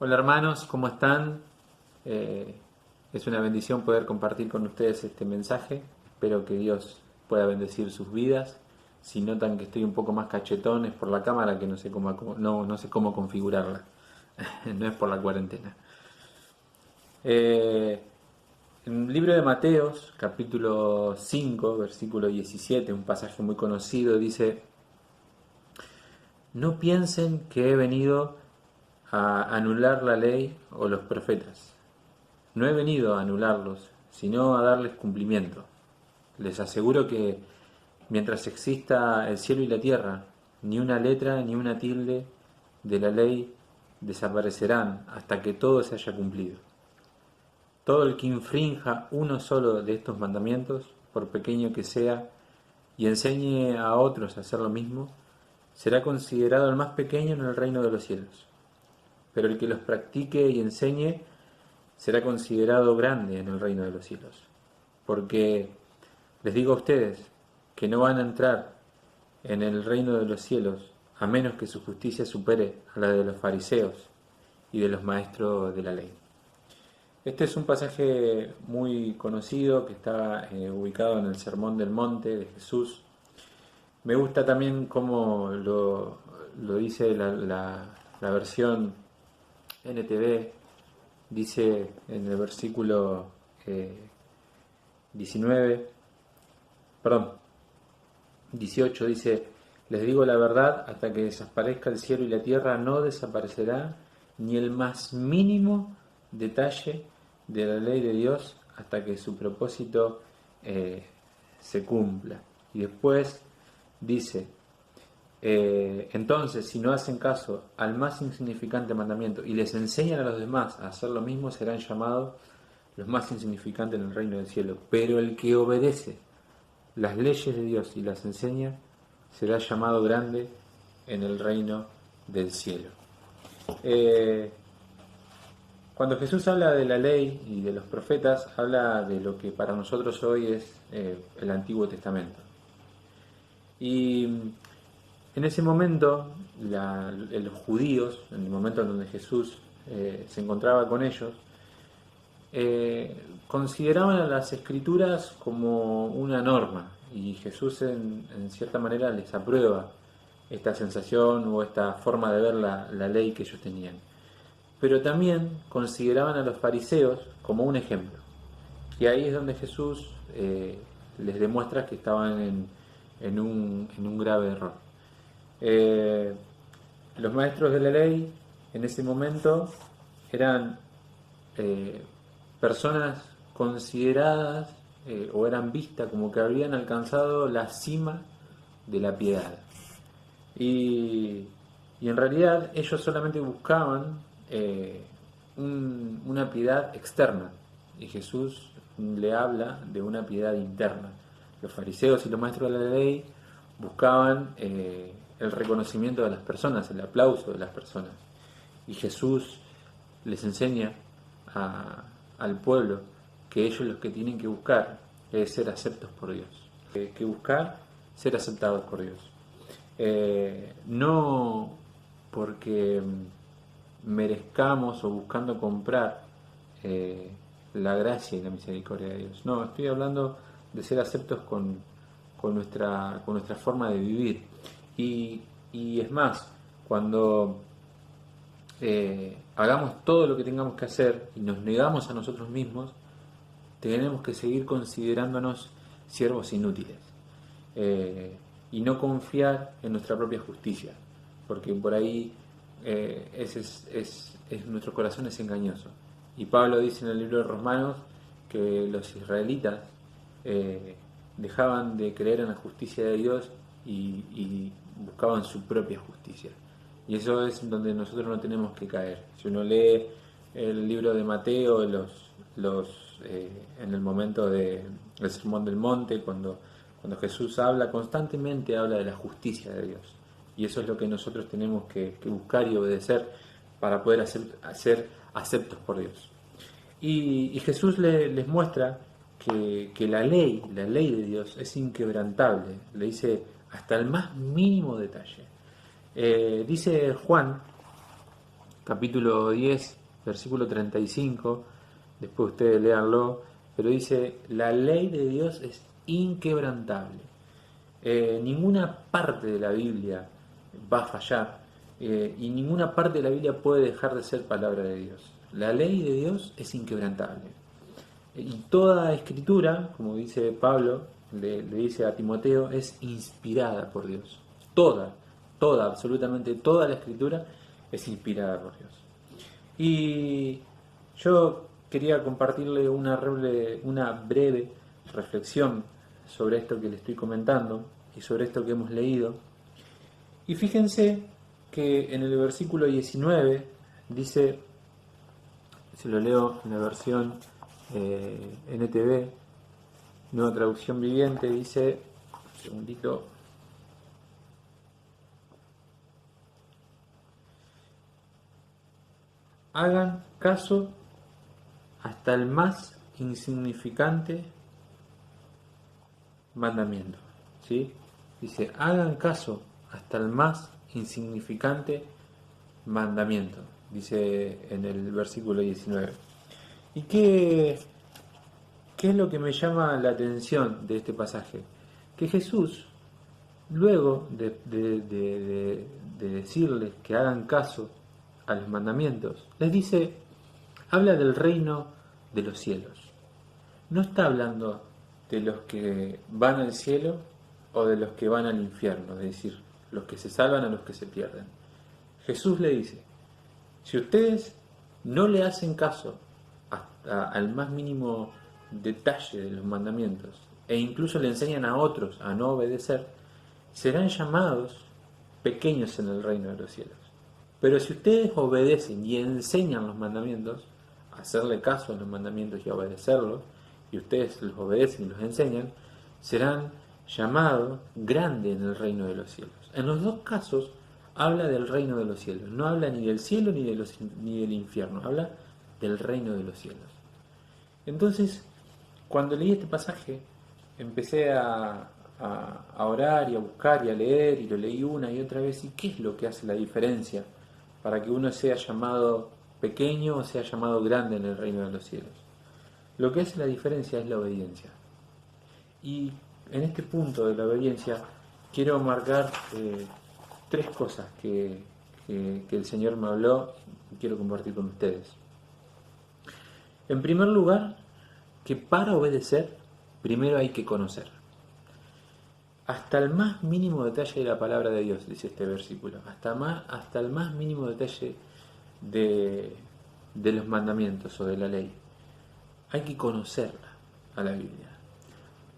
Hola hermanos, ¿cómo están? Es una bendición poder compartir con ustedes este mensaje. Espero que Dios pueda bendecir sus vidas. Si notan que estoy un poco más cachetón es por la cámara que no sé cómo configurarla. No es por la cuarentena. Eh, en el libro de Mateos, capítulo 5, versículo 17, un pasaje muy conocido, dice: No piensen que he venido a anular la ley o los profetas. No he venido a anularlos, sino a darles cumplimiento. Les aseguro que mientras exista el cielo y la tierra, ni una letra ni una tilde de la ley desaparecerán hasta que todo se haya cumplido. Todo el que infrinja uno solo de estos mandamientos, por pequeño que sea, y enseñe a otros a hacer lo mismo, será considerado el más pequeño en el reino de los cielos. Pero el que los practique y enseñe será considerado grande en el reino de los cielos. Porque les digo a ustedes que no van a entrar en el reino de los cielos a menos que su justicia supere a la de los fariseos y de los maestros de la ley. Este es un pasaje muy conocido que está ubicado en el Sermón del Monte de Jesús. Me gusta también cómo lo dice la versión NTV. Dice en el versículo 19, perdón, 18, dice: les digo la verdad, hasta que desaparezca el cielo y la tierra no desaparecerá ni el más mínimo detalle de la ley de Dios hasta que su propósito se cumpla. Y después dice: entonces, si no hacen caso al más insignificante mandamiento y les enseñan a los demás a hacer lo mismo, serán llamados los más insignificantes en el reino del cielo. Pero el que obedece las leyes de Dios y las enseña, será llamado grande en el reino del cielo. Cuando Jesús habla de la ley y de los profetas, habla de lo que para nosotros hoy es el Antiguo Testamento. Y en ese momento, los judíos, en el momento en donde Jesús se encontraba con ellos, consideraban a las escrituras como una norma, y Jesús en cierta manera les aprueba esta sensación o esta forma de ver la ley que ellos tenían. Pero también consideraban a los fariseos como un ejemplo. Y ahí es donde Jesús les demuestra que estaban en un grave error. Los maestros de la ley en ese momento eran personas consideradas o eran vistas como que habían alcanzado la cima de la piedad. Y en realidad ellos solamente buscaban una piedad externa, y Jesús le habla de una piedad interna. Los fariseos y los maestros de la ley buscaban el reconocimiento de las personas, el aplauso de las personas, y Jesús les enseña al pueblo que ellos lo que tienen que buscar es ser aceptos por Dios, que buscar ser aceptados por Dios. No porque merezcamos o buscando comprar la gracia y la misericordia de Dios. No, estoy hablando de ser aceptos con nuestra forma de vivir. Y es más, cuando hagamos todo lo que tengamos que hacer y nos negamos a nosotros mismos, tenemos que seguir considerándonos siervos inútiles, y no confiar en nuestra propia justicia, porque por ahí nuestro corazón es engañoso. Y Pablo dice en el libro de Romanos que los israelitas dejaban de creer en la justicia de Dios y buscaban su propia justicia. Y eso es donde nosotros no tenemos que caer. Si uno lee el libro de Mateo, en el momento del Sermón del Monte, cuando Jesús constantemente habla de la justicia de Dios. Y eso es lo que nosotros tenemos que buscar y obedecer para poder ser aceptos por Dios. Y Jesús les muestra que la ley de Dios es inquebrantable. Le dice hasta el más mínimo detalle. Dice Juan capítulo 10, versículo 35, después ustedes léanlo, pero dice, la ley de Dios es inquebrantable. Ninguna parte de la Biblia va a fallar, y ninguna parte de la Biblia puede dejar de ser palabra de Dios. La ley de Dios es inquebrantable. Y toda escritura, como dice Pablo, le dice a Timoteo, es inspirada por Dios. Absolutamente toda la escritura es inspirada por Dios. Y yo quería compartirle una breve reflexión sobre esto que le estoy comentando y sobre esto que hemos leído. Y fíjense que en el versículo 19 dice, se lo leo en la versión NTV, Nueva Traducción Viviente, dice, un segundito, hagan caso hasta el más insignificante mandamiento, ¿sí? Dice, hagan caso hasta el más insignificante mandamiento, dice en el versículo 19. ¿Y qué es lo que me llama la atención de este pasaje? Que Jesús, luego de decirles que hagan caso a los mandamientos, les dice, habla del reino de los cielos. No está hablando de los que van al cielo o de los que van al infierno, es decir, los que se salvan a los que se pierden. Jesús le dice, si ustedes no le hacen caso hasta al más mínimo detalle de los mandamientos e incluso le enseñan a otros a no obedecer, serán llamados pequeños en el reino de los cielos. Pero si ustedes obedecen y enseñan los mandamientos, hacerle caso a los mandamientos y obedecerlos, y ustedes los obedecen y los enseñan, serán llamados grandes en el reino de los cielos. En los dos casos habla del reino de los cielos, no habla ni del cielo ni del infierno, habla del reino de los cielos. Entonces, cuando leí este pasaje, empecé a orar y a buscar y a leer, y lo leí una y otra vez, y qué es lo que hace la diferencia para que uno sea llamado pequeño o sea llamado grande en el reino de los cielos. Lo que hace la diferencia es la obediencia. Y en este punto de la obediencia quiero marcar tres cosas que el Señor me habló y quiero compartir con ustedes. En primer lugar, que para obedecer primero hay que conocer. Hasta el más mínimo detalle de la palabra de Dios, dice este versículo, hasta el más mínimo detalle de los mandamientos o de la ley. Hay que conocerla a la Biblia.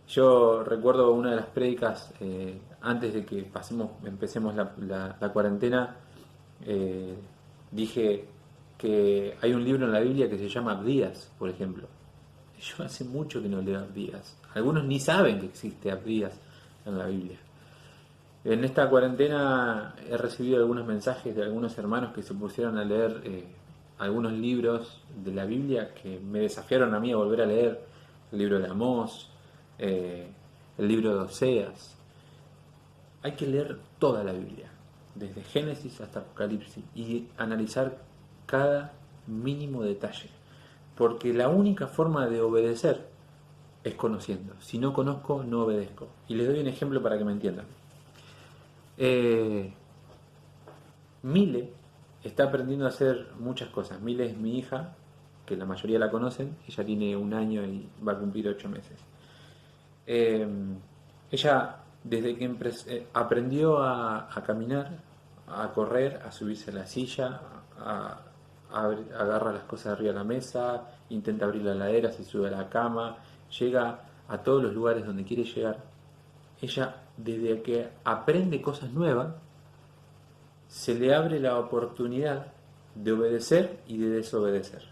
Yo recuerdo una de las prédicas, antes de que empecemos la cuarentena, dije que hay un libro en la Biblia que se llama Abdías, por ejemplo. Yo hace mucho que no leo Abdías. Algunos ni saben que existe Abdías en la Biblia. En esta cuarentena he recibido algunos mensajes de algunos hermanos que se pusieron a leer algunos libros de la Biblia que me desafiaron a mí a volver a leer. El libro de Amós, el libro de Oseas. Hay que leer toda la Biblia, desde Génesis hasta Apocalipsis, y analizar cada mínimo detalle, porque la única forma de obedecer es conociendo. Si no conozco, no obedezco. Y les doy un ejemplo para que me entiendan. Mile está aprendiendo a hacer muchas cosas. Mile es mi hija, que la mayoría la conocen. Ella tiene 1 año y va a cumplir 8 meses. Ella, desde que aprendió a caminar, a correr, a subirse a la silla, agarra las cosas arriba de la mesa, intenta abrir la heladera, se sube a la cama, llega a todos los lugares donde quiere llegar. Ella, desde que aprende cosas nuevas, se le abre la oportunidad de obedecer y de desobedecer.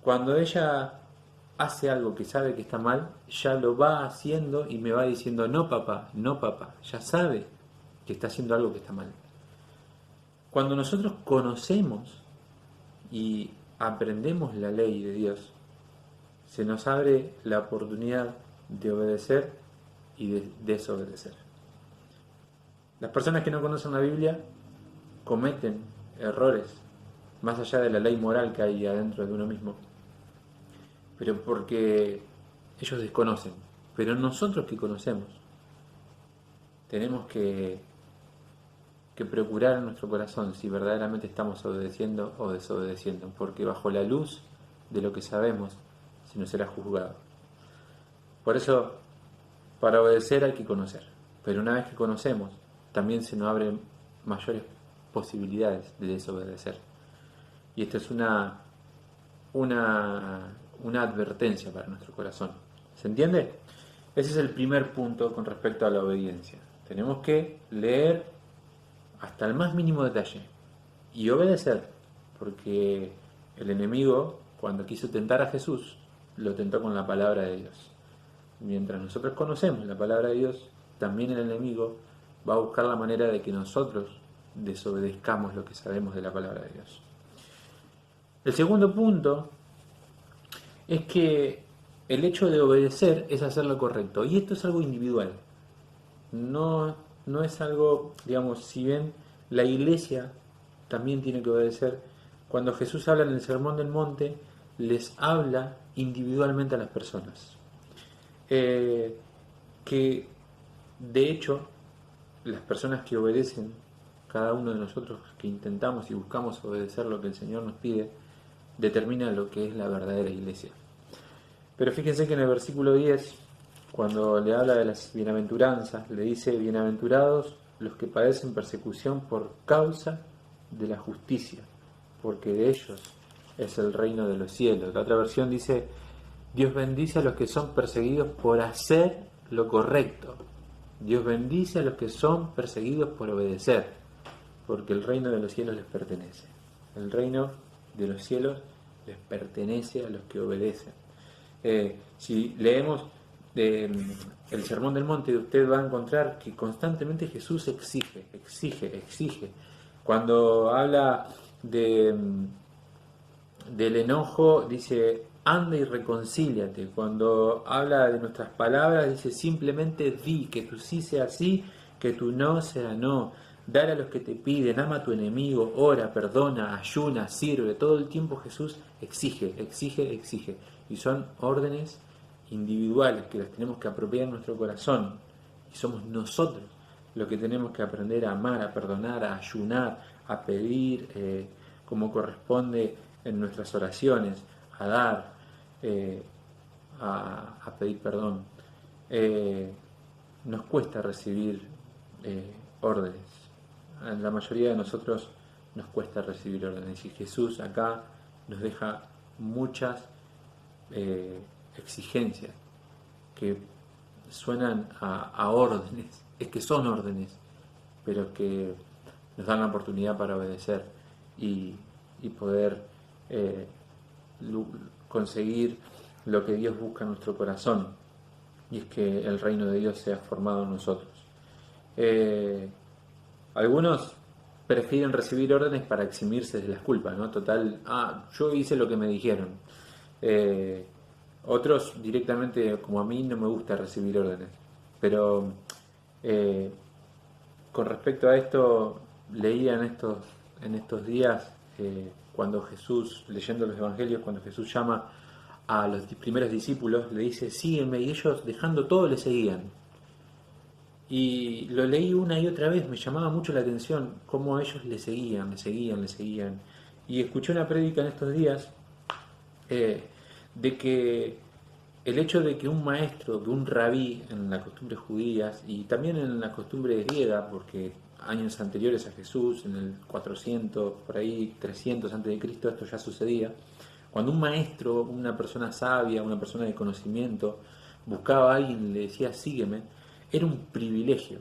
Cuando ella hace algo que sabe que está mal, ya lo va haciendo y me va diciendo, no papá, ya sabe que está haciendo algo que está mal. Cuando nosotros conocemos y aprendemos la ley de Dios, se nos abre la oportunidad de obedecer y de desobedecer. Las personas que no conocen la Biblia cometen errores más allá de la ley moral que hay adentro de uno mismo, pero porque ellos desconocen. Pero nosotros que conocemos, tenemos que procurar en nuestro corazón si verdaderamente estamos obedeciendo o desobedeciendo, porque bajo la luz de lo que sabemos se nos será juzgado. Por eso, para obedecer hay que conocer, pero una vez que conocemos, también se nos abren mayores posibilidades de desobedecer. Y esto es una advertencia para nuestro corazón. ¿Se entiende? Ese es el primer punto con respecto a la obediencia. Tenemos que leer hasta el más mínimo detalle y obedecer, porque el enemigo, cuando quiso tentar a Jesús, lo tentó con la palabra de Dios. Mientras nosotros conocemos la palabra de Dios, también el enemigo va a buscar la manera de que nosotros desobedezcamos lo que sabemos de la palabra de Dios. El segundo punto es que el hecho de obedecer es hacer lo correcto, y esto es algo individual. No es algo, digamos, si bien la iglesia también tiene que obedecer, cuando Jesús habla en el Sermón del Monte, les habla individualmente a las personas. Que de hecho, las personas que obedecen, cada uno de nosotros que intentamos y buscamos obedecer lo que el Señor nos pide, determina lo que es la verdadera iglesia. Pero fíjense que en el versículo 10, cuando le habla de las bienaventuranzas, le dice: bienaventurados los que padecen persecución por causa de la justicia, porque de ellos es el reino de los cielos. La otra versión dice: Dios bendice a los que son perseguidos por hacer lo correcto. Dios bendice a los que son perseguidos por obedecer, porque el reino de los cielos les pertenece. El reino de los cielos les pertenece a los que obedecen. Si leemos el Sermón del Monte, usted va a encontrar que constantemente Jesús exige. Cuando habla del enojo, dice: anda y reconcíliate. Cuando habla de nuestras palabras, dice: simplemente di, que tu sí sea sí, que tu no sea no. Dar a los que te piden, ama a tu enemigo, ora, perdona, ayuna, sirve. Todo el tiempo Jesús exige. Y son órdenes individuales que las tenemos que apropiar en nuestro corazón. Y somos nosotros los que tenemos que aprender a amar, a perdonar, a ayunar, a pedir como corresponde en nuestras oraciones, a dar, a pedir perdón. Nos cuesta recibir órdenes. A la mayoría de nosotros nos cuesta recibir órdenes. Y Jesús acá nos deja muchas exigencias que suenan a órdenes, es que son órdenes, pero que nos dan la oportunidad para obedecer y poder conseguir lo que Dios busca en nuestro corazón, y es que el reino de Dios sea formado en nosotros. Algunos prefieren recibir órdenes para eximirse de las culpas, ¿no? Total, yo hice lo que me dijeron. Otros directamente, como a mí, no me gusta recibir órdenes. Pero con respecto a esto, leía en estos días, cuando Jesús, leyendo los evangelios, cuando Jesús llama a los primeros discípulos, le dice: sígueme, y ellos, dejando todo, le seguían. Y lo leí una y otra vez, me llamaba mucho la atención cómo ellos le seguían. Y escuché una prédica en estos días de que el hecho de que un maestro, de un rabí en las costumbres judías y también en la costumbre griega, porque años anteriores a Jesús, en el 400, por ahí 300 antes de Cristo, esto ya sucedía, cuando un maestro, una persona sabia, una persona de conocimiento, buscaba a alguien y le decía: sígueme, era un privilegio,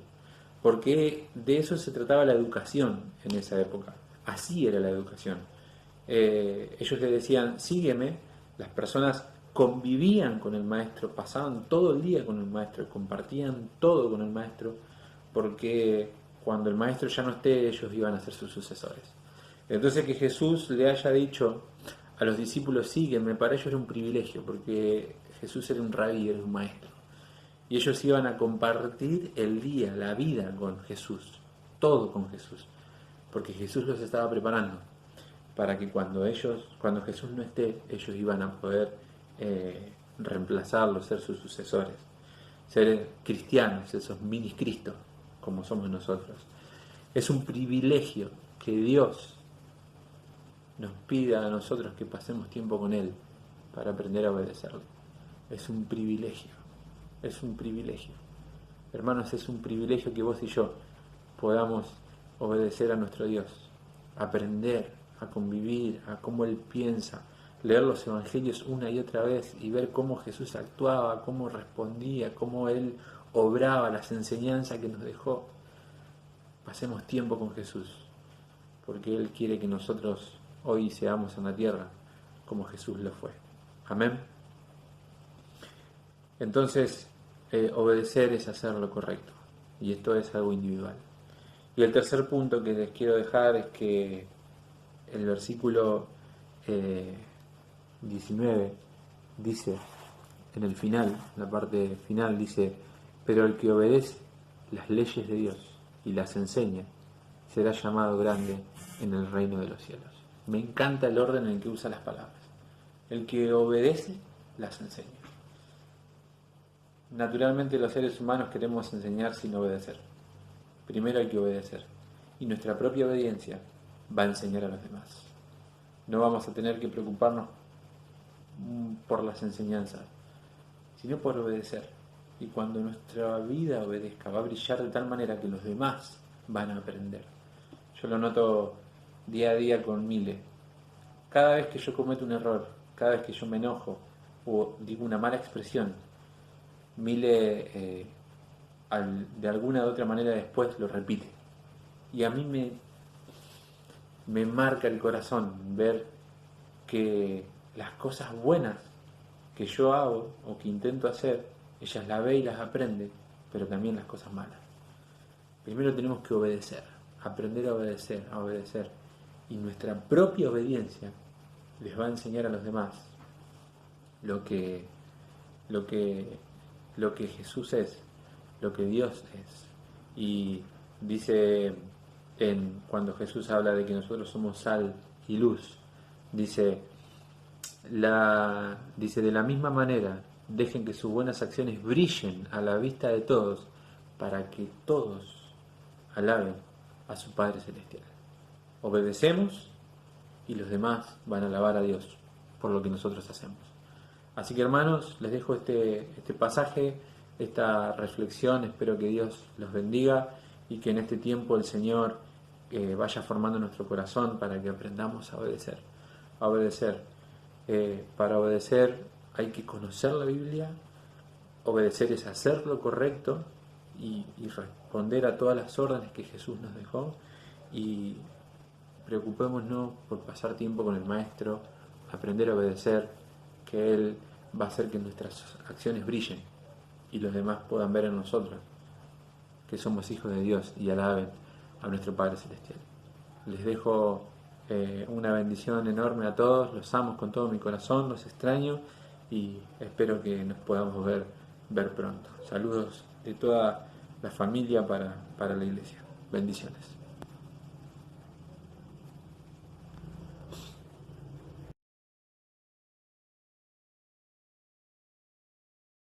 porque de eso se trataba la educación en esa época. Así era la educación. Ellos le decían: sígueme. Las personas convivían con el maestro, pasaban todo el día con el maestro, compartían todo con el maestro, porque cuando el maestro ya no esté, ellos iban a ser sus sucesores. Entonces, que Jesús le haya dicho a los discípulos: sígueme, para ellos era un privilegio, porque Jesús era un rabí, era un maestro. Y ellos iban a compartir el día, la vida con Jesús, todo con Jesús, porque Jesús los estaba preparando para que cuando Jesús no esté, ellos iban a poder reemplazarlo, ser sus sucesores, ser cristianos, esos mini Cristos, como somos nosotros. Es un privilegio que Dios nos pida a nosotros que pasemos tiempo con Él para aprender a obedecerle. Es un privilegio, es un privilegio. Hermanos, es un privilegio que vos y yo podamos obedecer a nuestro Dios, aprender a convivir, a cómo Él piensa, leer los evangelios una y otra vez y ver cómo Jesús actuaba, cómo respondía, cómo Él obraba, las enseñanzas que nos dejó. Pasemos tiempo con Jesús, porque Él quiere que nosotros hoy seamos en la tierra como Jesús lo fue. Amén. Entonces, obedecer es hacer lo correcto, y esto es algo individual. Y el tercer punto que les quiero dejar es que el versículo 19 dice, en el final, en la parte final dice, pero el que obedece las leyes de Dios y las enseña, será llamado grande en el reino de los cielos. Me encanta el orden en el que usa las palabras. El que obedece, las enseña. Naturalmente los seres humanos queremos enseñar sin obedecer. Primero hay que obedecer. Y nuestra propia obediencia va a enseñar a los demás. No vamos a tener que preocuparnos por las enseñanzas, sino por obedecer. Y cuando nuestra vida obedezca, va a brillar de tal manera que los demás van a aprender. Yo lo noto día a día con Mile. Cada vez que yo cometo un error, cada vez que yo me enojo o digo una mala expresión, Mile de alguna u otra manera después lo repite. Y a mí me marca el corazón ver que las cosas buenas que yo hago o que intento hacer, ellas las ve y las aprende, pero también las cosas malas. Primero tenemos que obedecer, aprender a obedecer. Y nuestra propia obediencia les va a enseñar a los demás lo que Jesús es, lo que Dios es. Y dice cuando Jesús habla de que nosotros somos sal y luz, dice de la misma manera, dejen que sus buenas acciones brillen a la vista de todos, para que todos alaben a su Padre Celestial. Obedecemos y los demás van a alabar a Dios por lo que nosotros hacemos. Así que hermanos, les dejo este pasaje, esta reflexión. Espero que Dios los bendiga y que en este tiempo el Señor vaya formando nuestro corazón para que aprendamos a obedecer. Para obedecer hay que conocer la Biblia. Obedecer es hacer lo correcto y responder a todas las órdenes que Jesús nos dejó. Y preocupémonos por pasar tiempo con el Maestro, aprender a obedecer, que Él va a hacer que nuestras acciones brillen y los demás puedan ver en nosotros que somos hijos de Dios y alaben a nuestro Padre Celestial. Les dejo una bendición enorme a todos, los amo con todo mi corazón, los extraño y espero que nos podamos ver pronto. Saludos de toda la familia para la iglesia. Bendiciones.